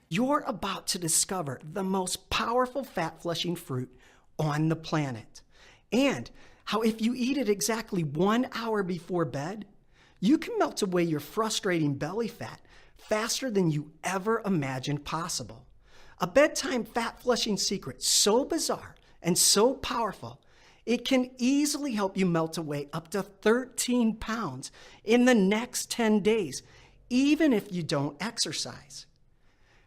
You're about to discover the most powerful fat-flushing fruit on the planet, and how if you eat it exactly 1 hour before bed, you can melt away your frustrating belly fat faster than you ever imagined possible. A bedtime fat-flushing secret so bizarre and so powerful, it can easily help you melt away up to 13 pounds in the next 10 days, even if you don't exercise.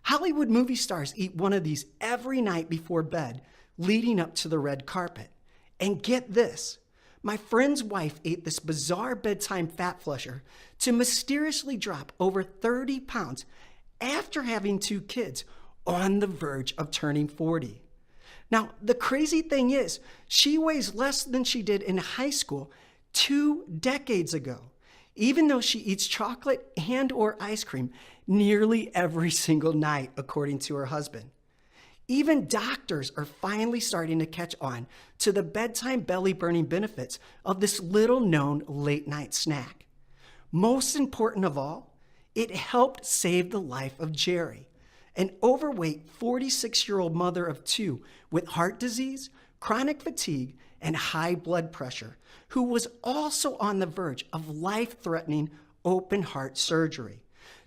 Hollywood movie stars eat one of these every night before bed, leading up to the red carpet. And get this, my friend's wife ate this bizarre bedtime fat flusher to mysteriously drop over 30 pounds after having 2 kids on the verge of turning 40. Now, the crazy thing is, she weighs less than she did in high school 2 decades ago, even though she eats chocolate and or ice cream nearly every single night, according to her husband. Even doctors are finally starting to catch on to the bedtime belly-burning benefits of this little-known late-night snack. Most important of all, it helped save the life of Jerry, an overweight 46-year-old mother of 2 with heart disease, chronic fatigue, and high blood pressure, who was also on the verge of life-threatening open heart surgery,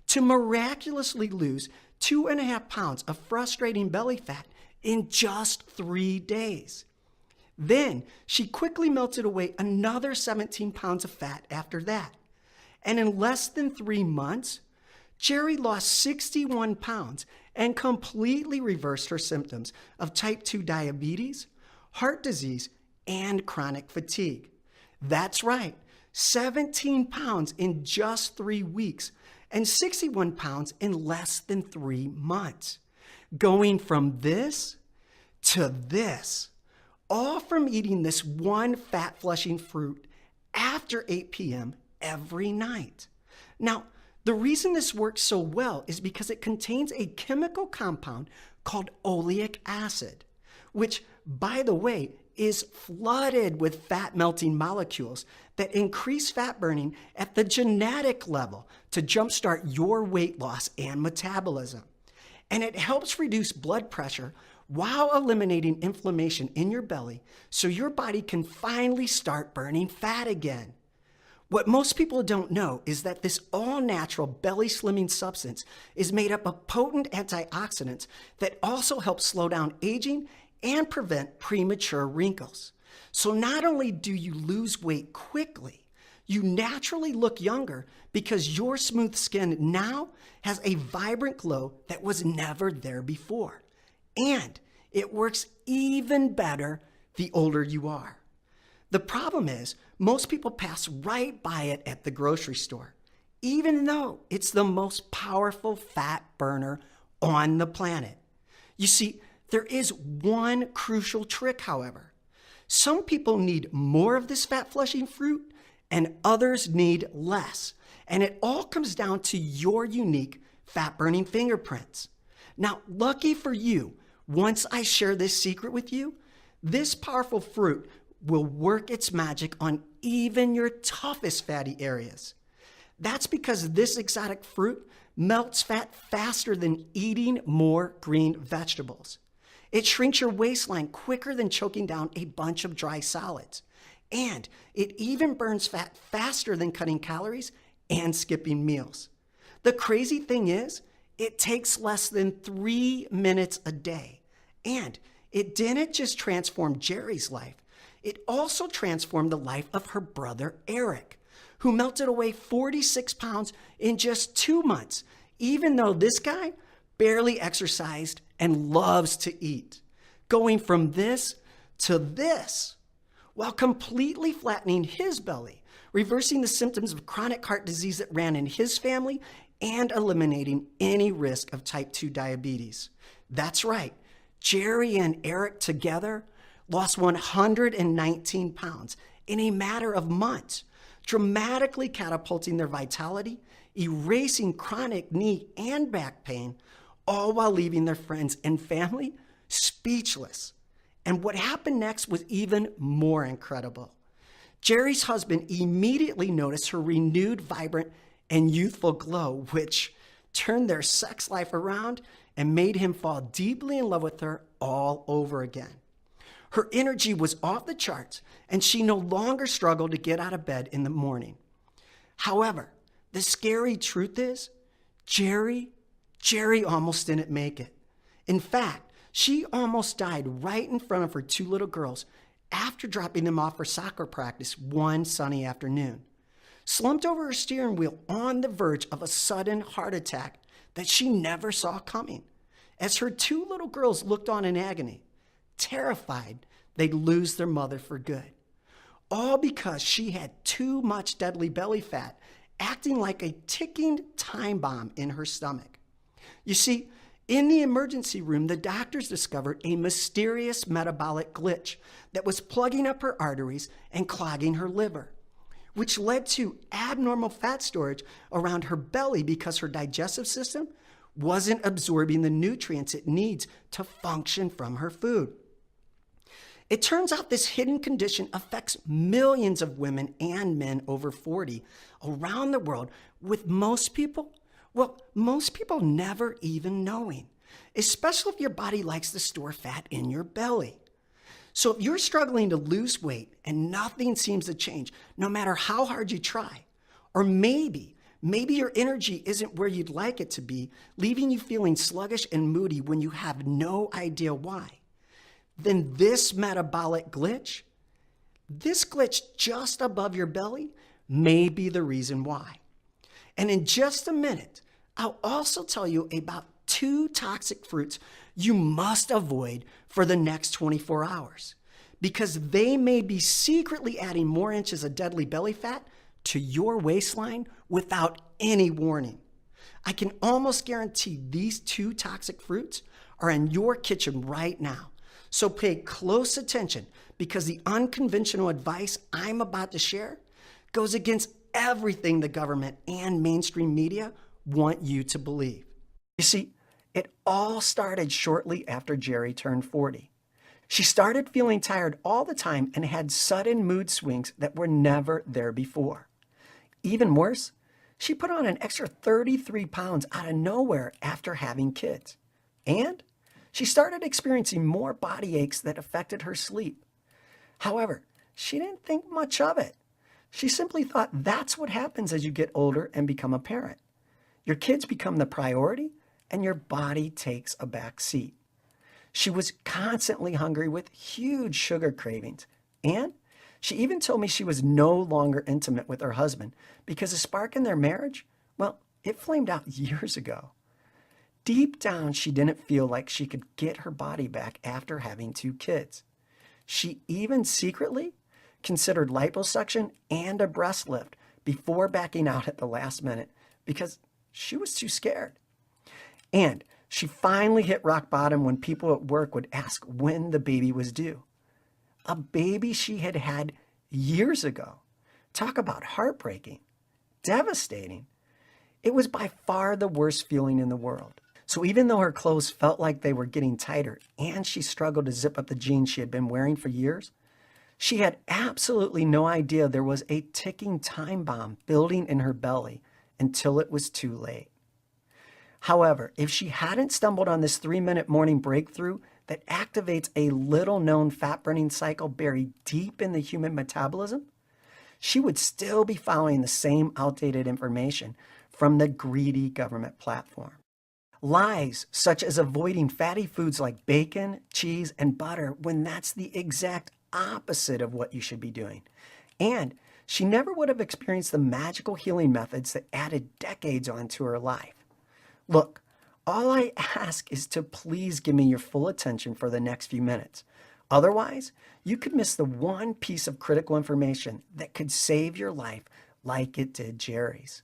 to miraculously lose 2.5 pounds of frustrating belly fat in just 3 days. Then she quickly melted away another 17 pounds of fat after that. And in less than 3 months, Jerry lost 61 pounds and completely reversed her symptoms of type 2 diabetes, heart disease, and chronic fatigue. That's right, 17 pounds in just 3 weeks and 61 pounds in less than 3 months. Going from this to this, all from eating this one fat-flushing fruit after 8 p.m. every night. Now, the reason this works so well is because it contains a chemical compound called oleic acid, which, by the way, is flooded with fat-melting molecules that increase fat burning at the genetic level to jumpstart your weight loss and metabolism. And it helps reduce blood pressure while eliminating inflammation in your belly so your body can finally start burning fat again. What most people don't know is that this all-natural belly-slimming substance is made up of potent antioxidants that also help slow down aging and prevent premature wrinkles. So not only do you lose weight quickly, you naturally look younger because your smooth skin now has a vibrant glow that was never there before. And it works even better the older you are. The problem is, most people pass right by it at the grocery store, even though it's the most powerful fat burner on the planet. You see, there is one crucial trick, however. Some people need more of this fat-flushing fruit, and others need less. And it all comes down to your unique fat-burning fingerprints. Now, lucky for you, once I share this secret with you, this powerful fruit will work its magic on even your toughest fatty areas. That's because this exotic fruit melts fat faster than eating more green vegetables. It shrinks your waistline quicker than choking down a bunch of dry solids. And it even burns fat faster than cutting calories and skipping meals. The crazy thing is, it takes less than 3 minutes a day. And it didn't just transform Jerry's life, it also transformed the life of her brother Eric, who melted away 46 pounds in just 2 months, even though this guy barely exercised and loves to eat, going from this to this, while completely flattening his belly, reversing the symptoms of chronic heart disease that ran in his family, and eliminating any risk of type 2 diabetes. That's right, Jerry and Eric together lost 119 pounds in a matter of months, dramatically catapulting their vitality, erasing chronic knee and back pain, all while leaving their friends and family speechless. And what happened next was even more incredible. Jerry's husband immediately noticed her renewed, vibrant, and youthful glow, which turned their sex life around and made him fall deeply in love with her all over again. Her energy was off the charts, and she no longer struggled to get out of bed in the morning. However, the scary truth is, Jerry almost didn't make it. In fact, she almost died right in front of her two little girls after dropping them off for soccer practice one sunny afternoon. Slumped over her steering wheel on the verge of a sudden heart attack that she never saw coming, as her two little girls looked on in agony, terrified they'd lose their mother for good. All because she had too much deadly belly fat, acting like a ticking time bomb in her stomach. You see, in the emergency room, the doctors discovered a mysterious metabolic glitch that was plugging up her arteries and clogging her liver, which led to abnormal fat storage around her belly because her digestive system wasn't absorbing the nutrients it needs to function from her food. It turns out this hidden condition affects millions of women and men over 40 around the world, with most people never even knowing, especially if your body likes to store fat in your belly. So if you're struggling to lose weight and nothing seems to change, no matter how hard you try, or maybe your energy isn't where you'd like it to be, leaving you feeling sluggish and moody when you have no idea why, then this metabolic glitch, this glitch just above your belly, may be the reason why. And in just a minute, I'll also tell you about 2 toxic fruits you must avoid for the next 24 hours, because they may be secretly adding more inches of deadly belly fat to your waistline without any warning. I can almost guarantee these 2 toxic fruits are in your kitchen right now. So pay close attention, because the unconventional advice I'm about to share goes against everything the government and mainstream media want you to believe. You see, it all started shortly after Jerry turned 40. She started feeling tired all the time and had sudden mood swings that were never there before. Even worse, she put on an extra 33 pounds out of nowhere after having kids. And she started experiencing more body aches that affected her sleep. However, she didn't think much of it. She simply thought that's what happens as you get older and become a parent. Your kids become the priority, and your body takes a back seat. She was constantly hungry with huge sugar cravings, and she even told me she was no longer intimate with her husband because the spark in their marriage, well, it flamed out years ago. Deep down, she didn't feel like she could get her body back after having 2 kids. She even secretly considered liposuction and a breast lift before backing out at the last minute because she was too scared. And she finally hit rock bottom when people at work would ask when the baby was due. A baby she had had years ago. Talk about heartbreaking, devastating. It was by far the worst feeling in the world. So even though her clothes felt like they were getting tighter and she struggled to zip up the jeans she had been wearing for years, she had absolutely no idea there was a ticking time bomb building in her belly until it was too late. However, if she hadn't stumbled on this 3-minute morning breakthrough that activates a little-known fat-burning cycle buried deep in the human metabolism, she would still be following the same outdated information from the greedy government platform. Lies such as avoiding fatty foods like bacon, cheese, and butter when that's the exact opposite of what you should be doing. And she never would have experienced the magical healing methods that added decades onto her life. Look, all I ask is to please give me your full attention for the next few minutes. Otherwise, you could miss the one piece of critical information that could save your life like it did Jerry's.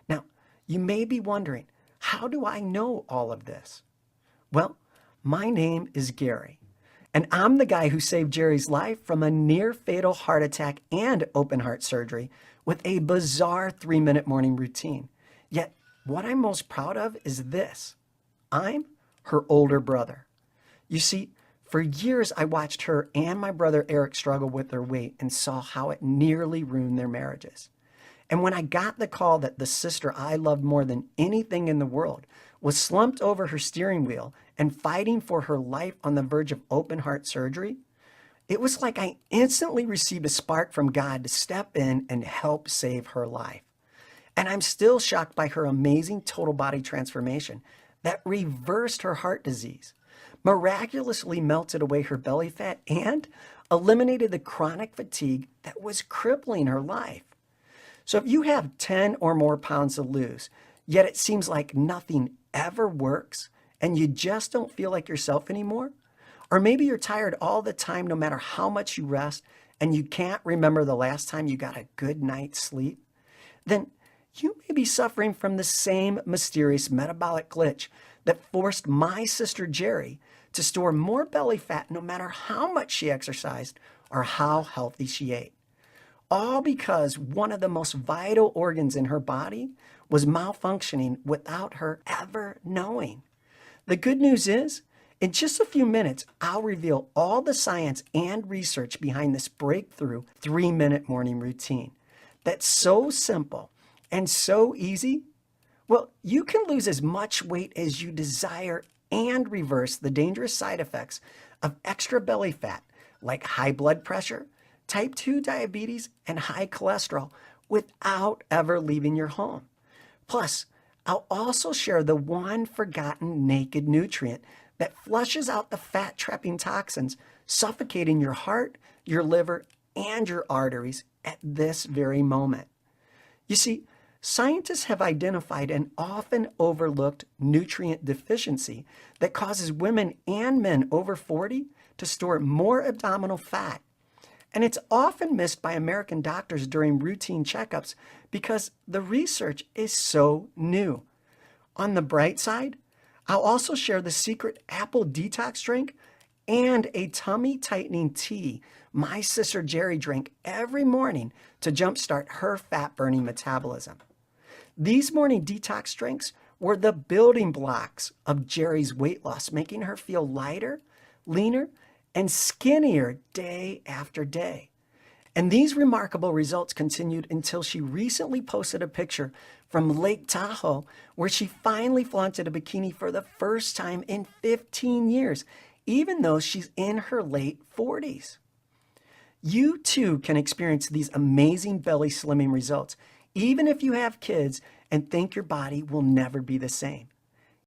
Now, you may be wondering, how do I know all of this? Well, my name is Gary, and I'm the guy who saved Jerry's life from a near-fatal heart attack and open heart surgery with a bizarre 3-minute morning routine. Yet, what I'm most proud of is this. I'm her older brother. You see, for years I watched her and my brother Eric struggle with their weight and saw how it nearly ruined their marriages. And when I got the call that the sister I loved more than anything in the world was slumped over her steering wheel and fighting for her life on the verge of open heart surgery, it was like I instantly received a spark from God to step in and help save her life. And I'm still shocked by her amazing total body transformation that reversed her heart disease, miraculously melted away her belly fat, and eliminated the chronic fatigue that was crippling her life. So if you have 10 or more pounds to lose, yet it seems like nothing ever works and you just don't feel like yourself anymore, or maybe you're tired all the time no matter how much you rest and you can't remember the last time you got a good night's sleep, then you may be suffering from the same mysterious metabolic glitch that forced my sister Jerry to store more belly fat no matter how much she exercised or how healthy she ate. All because one of the most vital organs in her body was malfunctioning without her ever knowing. The good news is, in just a few minutes, I'll reveal all the science and research behind this breakthrough 3-minute morning routine that's so simple and so easy. Well, you can lose as much weight as you desire and reverse the dangerous side effects of extra belly fat like high blood pressure, type 2 diabetes, and high cholesterol without ever leaving your home. Plus, I'll also share the one forgotten naked nutrient that flushes out the fat-trapping toxins suffocating your heart, your liver, and your arteries at this very moment. You see, scientists have identified an often overlooked nutrient deficiency that causes women and men over 40 to store more abdominal fat. And it's often missed by American doctors during routine checkups because the research is so new. On the bright side, I'll also share the secret apple detox drink and a tummy tightening tea my sister Jerry drank every morning to jumpstart her fat-burning metabolism. These morning detox drinks were the building blocks of Jerry's weight loss, making her feel lighter, leaner, and skinnier day after day. And these remarkable results continued until she recently posted a picture from Lake Tahoe where she finally flaunted a bikini for the first time in 15 years, even though she's in her late 40s. You too can experience these amazing belly slimming results, even if you have kids and think your body will never be the same.